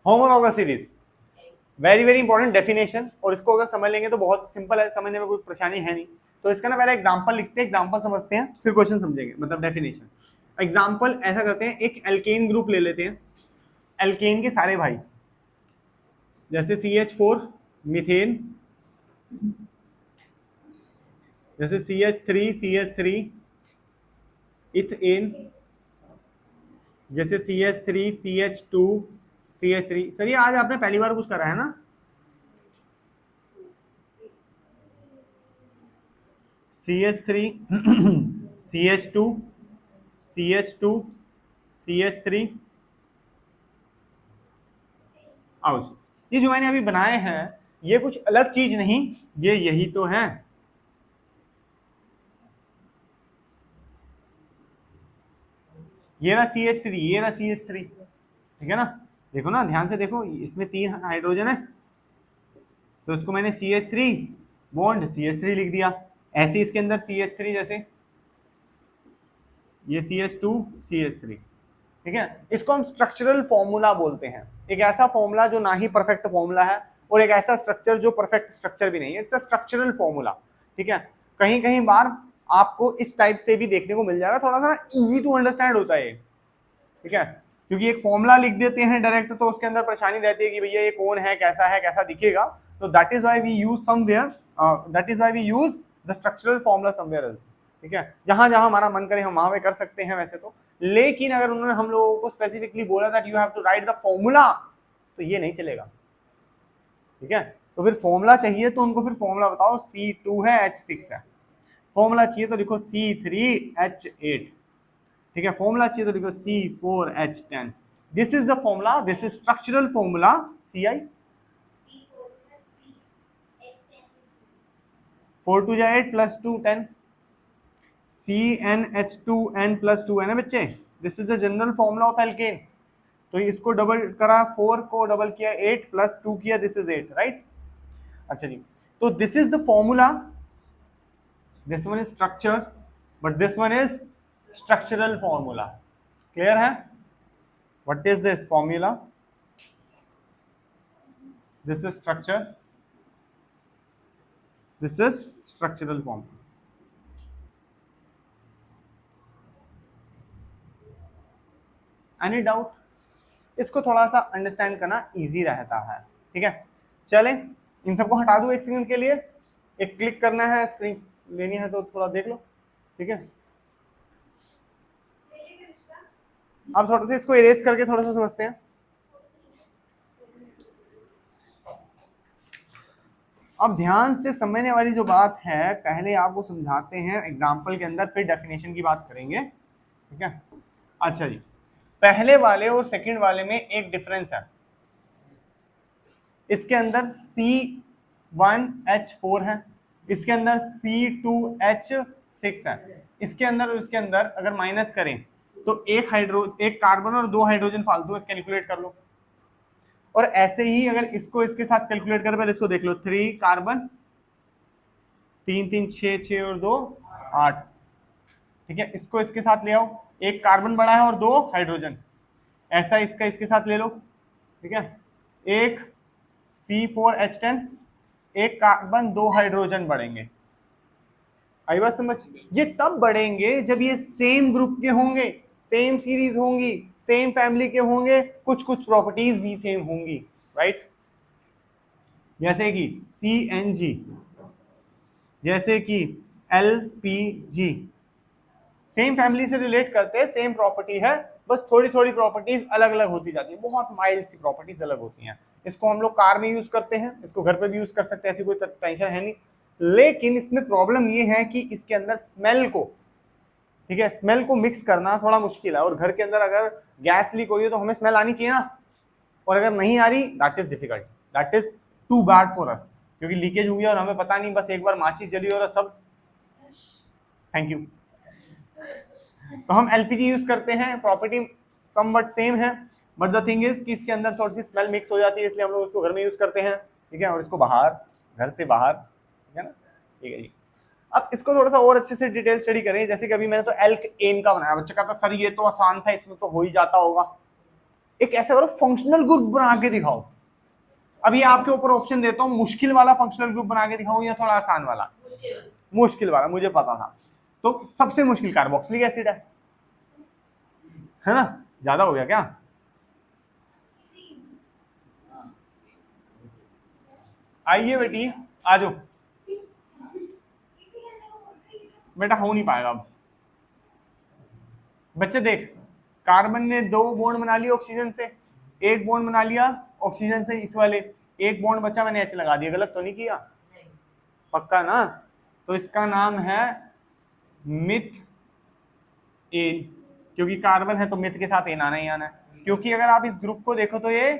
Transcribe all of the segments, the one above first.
Homologous series, very very important definition, और इसको अगर समझ लेंगे तो बहुत सिंपल है, समझने में कोई परेशानी है नहीं। तो इसका ना पहले एग्जांपल लिखते हैं, एग्जांपल समझते हैं, फिर क्वेश्चन समझेंगे, मतलब डेफिनेशन। एग्जांपल ऐसा करते हैं, एक एल्केन ग्रुप ले लेते हैं, एल्केन के सारे भाई, जैसे CH4 मीथेन, जैसे CH3 CH3 इथेन, जैसे CH3 CH2 CH3। सर ये आज आपने पहली बार कुछ करा है ना? CH3 CH2 CH2 CH3 ouch. ये जो मैंने अभी बनाए हैं ये कुछ अलग चीज नहीं, ये यही तो है। ये रहा CH3, ये रहा CH3, ठीक है ना? देखो ना, ध्यान से देखो, इसमें 3 हाइड्रोजन है, तो इसको मैंने CH3 बॉन्ड CH3 लिख दिया। ऐसे इसके अंदर CH3, जैसे ये CH2 CH3, ठीक है? इसको हम स्ट्रक्चरल फॉर्मूला बोलते हैं, एक ऐसा फॉर्मूला जो ना ही परफेक्ट फॉर्मूला है और एक ऐसा स्ट्रक्चर जो परफेक्ट स्ट्रक्चर भी नहीं है, इट्स अ स्ट्रक्चरल फॉर्मूला, ठीक है? कहीं कहीं बार आपको इस टाइप से भी देखने को मिल जाएगा, थोड़ा सा इजी टू अंडरस्टैंड होता है, ठीक है? क्योंकि एक फॉर्मूला लिख देते हैं डायरेक्ट तो उसके अंदर परेशानी रहती है कि भैया ये कौन है, कैसा दिखेगा, तो that is why we use somewhere, that is why we use the structural formula somewhere else, ठीक है? जहां जहां हमारा मन करे हम वहां पे कर सकते हैं वैसे तो, लेकिन अगर उन्होंने हम लोगों को स्पेसिफिकली बोला that you have to write the formula, तो ये नहीं चलेगा, ठीक है? तो फिर फॉर्मूला चाहिए तो उनको फिर फॉर्मूला बताओ, C2 है H6 है, फॉर्मूला चाहिए तो लिखो C3H8, ठीक है? फॉर्मूला चाहिए तो लिखो C4H10। This is the formula, this is structural formula CI। 4 2 जा 8 प्लस 2 10, CnH2n प्लस 2 है ना बच्चे, this is the general formula of alkene. तो इसको डबल करा, 4 को डबल किया, 8 प्लस 2 किया, दिस इज 8, राइट? अच्छा जी, तो this is the formula, this one is structure but this one is structural formula, clear है? What is this formula? This is structure. This is structural form. Any doubt? इसको थोड़ा सा understand करना easy रहता है, ठीक है? चले, इन सबको हटा दूं एक सेकंड के लिए, एक क्लिक करना है, स्क्रीन लेनी है तो थोड़ा देख लो, ठीक है? अब थोड़ा सा इसको इरेज करके थोड़ा सा समझते हैं। अब ध्यान से समझने वाली जो बात है, पहले आपको समझाते हैं एग्जाम्पल के अंदर, फिर डेफिनेशन की बात करेंगे, ठीक है? अच्छा जी, पहले वाले और सेकंड वाले में एक डिफरेंस है, इसके अंदर C1H4 है, इसके अंदर C2H6 है, इसके अंदर और इसके अंदर अगर माइनस करें तो एक कार्बन और 2 हाइड्रोजन फालतू, कैलकुलेट कर लो। और ऐसे ही अगर इसको इसके साथ कैलकुलेट कर, पहले इसको देख लो, 3 कार्बन, 3 3 6 6 और 2 8, ठीक है? इसको इसके साथ ले आओ, एक कार्बन बड़ा है और 2 हाइड्रोजन, ऐसा इसका इसके साथ ले लो, ठीक है? एक C4H10, एक कार्बन 2 हाइड्रोजन बढ़ेंगे, आई बात समझ? ये तब बढ़ेंगे जब ये सेम ग्रुप के होंगे, सेम सीरीज होंगी, सेम फैमिली के होंगे, कुछ कुछ प्रॉपर्टीज भी सेम होंगी, राइट? जैसे कि CNG, जैसे कि LPG, सेम फैमिली से रिलेट करते हैं, सेम प्रॉपर्टी है, बस थोड़ी थोड़ी प्रॉपर्टीज अलग अलग होती जाती है, बहुत माइल्ड सी प्रॉपर्टीज अलग होती हैं। इसको हम लोग कार में यूज करते हैं, इसको घर पे भी यूज कर सकते हैं, ऐसी कोई टेंशन है नहीं, लेकिन इसमें प्रॉब्लम ये है कि इसके अंदर स्मेल को, ठीक है, स्मेल को मिक्स करना थोड़ा मुश्किल है, और घर के अंदर अगर गैस लीक हो रही है तो हमें स्मेल आनी चाहिए ना, और अगर नहीं आ रही that is difficult, that is too bad for us, क्योंकि लीकेज हुई है और हमें पता नहीं, बस एक बार माचिस जली और सब, थैंक यू। तो हम एलपीजी यूज करते हैं, प्रॉपर्टी समवट सेम है, बट द थिंग इज कि इसके अंदर थोड़ी सी स्मेल मिक्स हो जाती है, इसलिए हम लोग इसको घर में यूज करते हैं, ठीक है? और इसको बाहर, घर से बाहर, ठीक है ना? ठीक है जी। अब इसको थोड़ा सा और अच्छे से डिटेल स्टडी करें, जैसे कि अभी मैंने तो एल्केन का बनाया, बच्चे का तो सर ये तो आसान था, इसमें तो हो ही जाता होगा, एक ऐसा करो फंक्शनल ग्रुप बना के दिखाओ। अभी आपके ऊपर ऑप्शन देता हूं, मुश्किल वाला फंक्शनल ग्रुप बना के दिखाऊं या थोड़ा आसान वाला? मुश्किल वाला, मुझे पता था। तो सबसे मुश्किल कार्बोक्सिलिक एसिड है ना? ज्यादा हो गया क्या? आइए बेटी, आ जाओ बेटा, हो नहीं पाएगा अब। बच्चे देख, कार्बन ने 2 बॉन्ड बना लिए ऑक्सीजन से, 1 बॉन्ड बना लिया ऑक्सीजन से इस वाले, 1 बॉन्ड बचा, मैंने एच लगा दिया, गलत तो नहीं किया? पक्का ना? तो इसका नाम है मिथ एन, क्योंकि कार्बन है तो मिथ के साथ एन आना ही आना है। क्योंकि अगर आप इस ग्रुप को देखो तो ये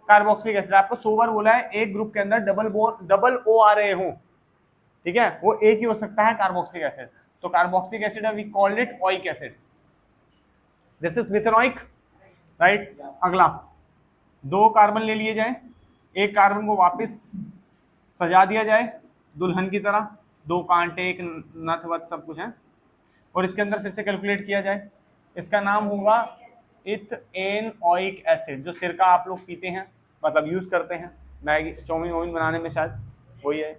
कार्बोक्सिलिक एसिड, आपको 100 बार बोला है एक ग्रुप के अंदर डबल ओ आ रहे हो, ठीक है, वो एक ही हो सकता है कार्बोक्सिलिक एसिड। तो carboxylic acid we called it oic acid, this is methanoic, right. अगला 2 कार्बन ले लिए जाए, एक कार्बन को वापस सजा दिया जाए दुल्हन की तरह, 2 कांटे, एक नथ वथ सब कुछ है, और इसके अंदर फिर से कैलकुलेट किया जाए। इसका नाम होगा इथेनोइक एसिड, जो सिरका आप लोग पीते हैं, मतलब यूज करते हैं मैगी चाउमीन वाउमीन बनाने में, शायद वही है।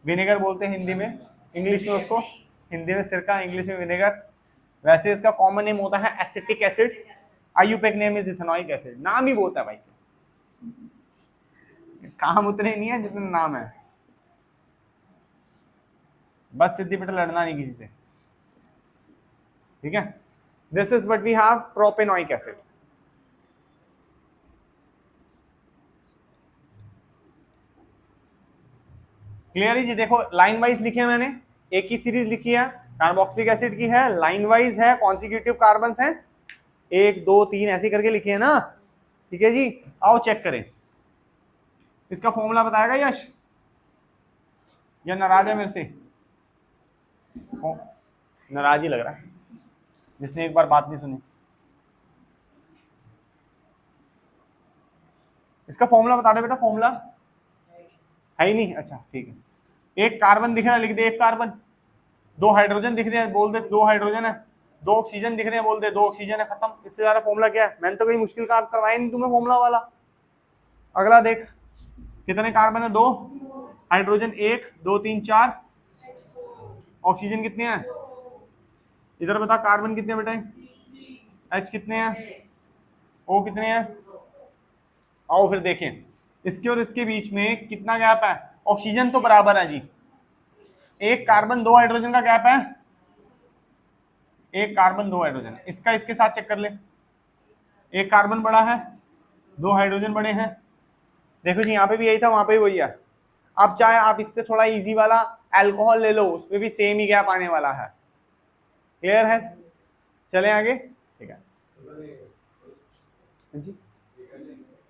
विनेगर बोलते हैं हिंदी में, इंग्लिश में उसको, हिंदी में सिरका, इंग्लिश में विनेगर। वैसे इसका कॉमन नेम होता है acetic acid, IUPAC name is ethanoic acid. नाम ही बोलता है भाई, काम उतने नहीं है जितने नाम है, बस सिद्धि बेटा लड़ना नहीं किसी से, ठीक है। This is what we have propanoic acid. Clear है जी? देखो लाइन वाइज लिखे हैं मैंने, एक ही सीरीज लिखी है, कार्बोक्सिलिक एसिड की है, लाइन वाइज है, कॉन्सिक्यूटिव कार्बन्स हैं, 1 2 3 ऐसे करके लिखे हैं ना, ठीक है जी। आओ चेक करें, इसका फॉर्मूला बताएगा यश, या नाराज है मेरे से? नाराज ही लग रहा है, जिसने एक बार बात नहीं सुनी। इसका फॉर्मूला बता दे बेटा, फॉर्मूला है ही नहीं, अच्छा ठीक है। एक कार्बन दिख रहा है, लिख दे 1 कार्बन, 2 हाइड्रोजन दिख रहे हैं, बोल दे 2 हाइड्रोजन है, 2 ऑक्सीजन दिख रहे हैं, बोल दे 2 ऑक्सीजन है, खत्म। इससे ज्यादा फॉर्मूला क्या है? मैंने तो कोई मुश्किल काम करवाया नहीं तुम्हें फॉर्मूला वाला। अगला देख, कितने कार्बन है? 2, हाइड्रोजन 1 2 3 4, ऑक्सीजन कितने हैं? इधर बता, कार्बन कितने बेटे? एच कितने हैं? ओ कितने हैं? आओ फिर देखें, इसके और इसके बीच में कितना गैप है? ऑक्सीजन तो बराबर है जी, 1 कार्बन 2 हाइड्रोजन का गैप है, 1 कार्बन 2 हाइड्रोजन। इसका इसके साथ चेक कर ले, 1 कार्बन बड़ा है, 2 हाइड्रोजन बड़े हैं। देखो जी, यहाँ पे भी यही था, वहां पे भी वही है। अब चाहे आप इससे थोड़ा इजी वाला अल्कोहल ले लो, उसमें भी सेम ही गैप आने वाला है। क्लियर है? चले आगे, ठीक है जी।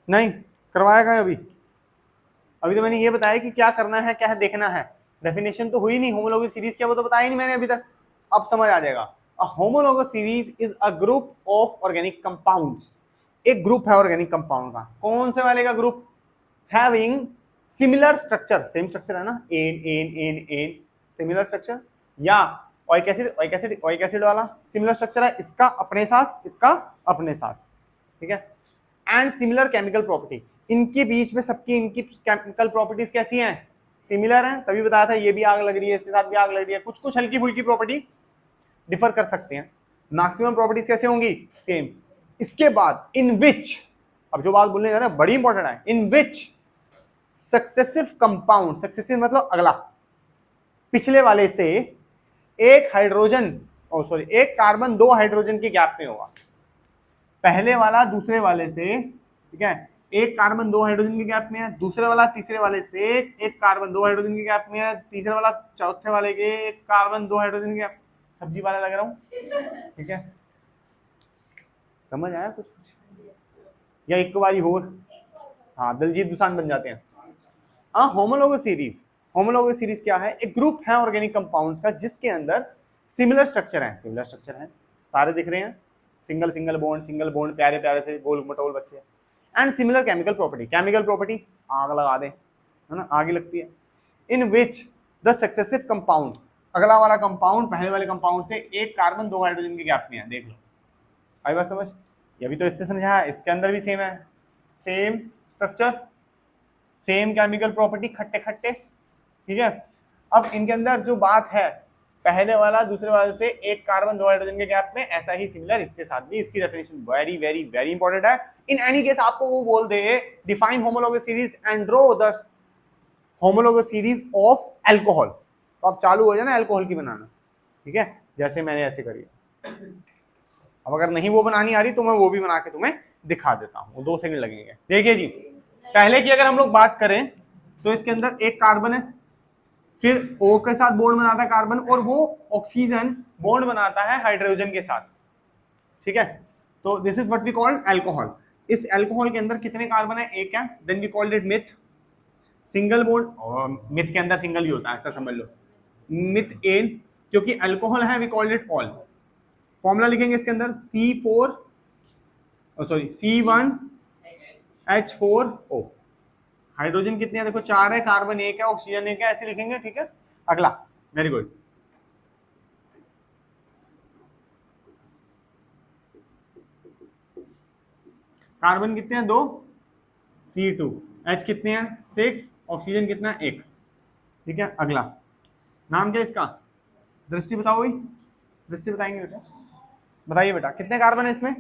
नहीं करवाया कहाँ अभी? अभी तो मैंने ये बताया कि क्या करना है, क्या देखना है। डेफिनेशन तो हुई नहीं, होमोलॉगस सीरीज क्या, वो तो बताया नहीं मैंने अभी तक। अब समझ आ जाएगा। A homologous series is a group of organic compounds. एक ग्रुप है ऑर्गेनिक कंपाउंड का, कौन से वाले का group? Having similar structure, same structure है ना, एन एन एन एन, सिमिलर स्ट्रक्चर। या oic acid, oic acid, oic acid वाला सिमिलर स्ट्रक्चर है, इसका अपने साथ, इसका अपने साथ, ठीक है। एंड सिमिलर केमिकल प्रॉपर्टी, इनके बीच में सबकी इनकी केमिकल प्रॉपर्टीज कैसी हैं? सिमिलर हैं, तभी बताया था ये भी आग लग रही है, इसके साथ भी आग लग रही है, कुछ कुछ हल्की फुल्की प्रॉपर्टी डिफर कर सकते हैं। मैक्सिमम प्रॉपर्टीज कैसे होंगी? सेम। इसके बाद इन विच, अब जो बात बोलने जा रहे हैं बड़ी इंपॉर्टेंट है, इन विच सक्सेसिव कंपाउंड, सक्सेसिव मतलब अगला, पिछले वाले से एक हाइड्रोजन, ओ सॉरी, एक कार्बन 2 हाइड्रोजन के गैप में होगा। पहले वाला दूसरे वाले से, ठीक है, एक कार्बन 2 हाइड्रोजन के गैप में है, दूसरे वाला तीसरे वाले से एक कार्बन 2 हाइड्रोजन के गैप में है, तीसरे वाला चौथे वाले के एक कार्बन 2 हाइड्रोजन के गैप। सब्जी वाला लग रहा हूं, ठीक है। समझ आया कुछ कुछ? या एक बारी और, हाँ दलजीत दुसान बन जाते हैं। हाँ, होमोलॉगस सीरीज, होमोलॉगस सीरीज क्या है? एक ग्रुप है ऑर्गेनिक कंपाउंड्स का जिसके अंदर सिमिलर स्ट्रक्चर है, सिमिलर स्ट्रक्चर है, सारे दिख रहे हैं, सिंगल सिंगल बॉन्ड, प्यारे प्यारे से गोल मटोल बच्चे, and similar chemical property. Chemical property आग लगा दे, है ना, आग लगती है। इन विच द सक्सेसिव कंपाउंड, अगला वाला कंपाउंड पहले वाले कंपाउंड से एक कार्बन 2 हाइड्रोजन के गैप में है, देख लो, आई बात समझ? ये भी तो इससे समझा है, इसके अंदर भी सेम है, same structure, same chemical property, खट्टे खट्टे, ठीक है। अब इनके अंदर जो बात है, पहले वाला दूसरे वाले से एक कार्बन दो हाइड्रोजन के गैप में, ऐसा ही सिमिलर इसके साथ भी। इसकी definition very very very important है। इन एनी केस आपको वो बोल दे define homologous series and draw the homologous series of alcohol, तो आप चालू हो जाए ना अल्कोहल की बनाना, ठीक है, जैसे मैंने ऐसे करी। अब अगर नहीं वो बनानी आ रही तो मैं वो भी बना के तुम्हें दिखा देता हूँ, 2 सेकंड लगेंगे। देखिए जी, पहले की अगर हम लोग बात करें तो इसके अंदर एक कार्बन है, फिर O के साथ बॉन्ड बनाता है कार्बन, और वो ऑक्सीजन बॉन्ड बनाता है हाइड्रोजन के साथ, ठीक है। तो this is what we called alcohol. इस अल्कोहल के अंदर कितने कार्बन है? एक है। Then we called it meth, single bond, meth के अंदर सिंगल ही होता है, ऐसा समझ लो, मिथ एन, क्योंकि अल्कोहल है we called it ol. Formula लिखेंगे इसके अंदर C4H4O। हाइड्रोजन कितने हैं? देखो 4 है, कार्बन 1 है, ऑक्सीजन 1 है, ऐसे लिखेंगे, ठीक है। अगला, वेरी गुड, कार्बन कितने हैं? 2, C2, H कितने हैं? 6, ऑक्सीजन कितना है? 1, ठीक है। अगला, नाम क्या इसका? दृष्टि बताओ भाई, दृष्टि बताएंगे बेटा, बताइए बेटा कितने कार्बन है इसमें?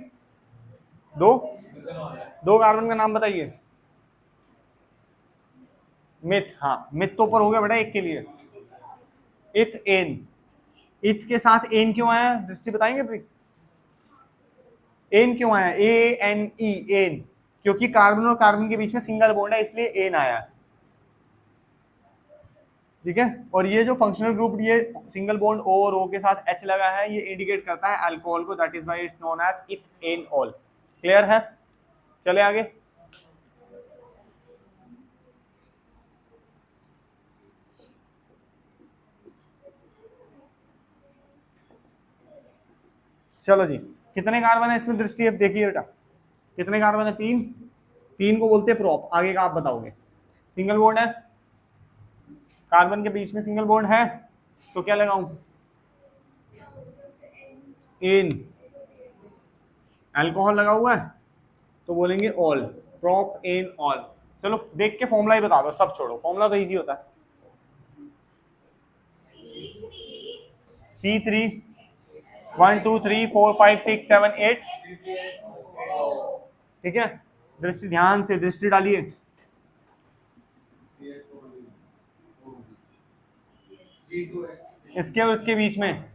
2 कार्बन का नाम बताइए। मिथ, हाँ मिथ तो ऊपर हो गया बेटा एक के लिए। इथ एन, इथ के साथ एन क्यों आया? दृष्टि बताएंगे प्लीज, एन क्यों आया? ANE, एन, क्योंकि कार्बन और कार्बन के बीच में सिंगल बॉन्ड है, इसलिए एन आया, ठीक है। और ये जो फंक्शनल ग्रुप, ये सिंगल बॉन्ड O और O के साथ H लगा है, ये इंडिकेट करता है अल्कोहल को, that is why it's known as ethanol. Clear है? चले आगे। चलो जी, कितने कार्बन है इसमें? दृष्टि अब देखिए बेटा, कितने कार्बन है? 3, 3 को बोलते हैं प्रोप, आगे का आप बताओगे। सिंगल बॉन्ड है, कार्बन के बीच में सिंगल बॉन्ड है, तो क्या लगाऊं? एन, अल्कोहल लगा हुआ है तो बोलेंगे ऑल, प्रोप एन ऑल। चलो देख के फॉर्मूला ही बता दो, सब छोड़ो, फॉर्मूला तो इजी होता है। C3, 1 2 3 4 5 6 7 8, ठीक है। दृष्टि ध्यान से दृष्टि डालिए, इसके और इसके बीच में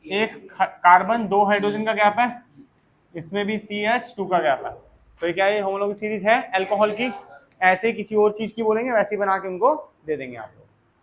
एक कार्बन 2 हाइड्रोजन का गैप है, इसमें भी CH2 का गैप है, तो ये क्या है? होमोलॉगस सीरीज है अल्कोहल की। ऐसे किसी और चीज की बोलेंगे वैसे ही बना के उनको दे देंगे आप।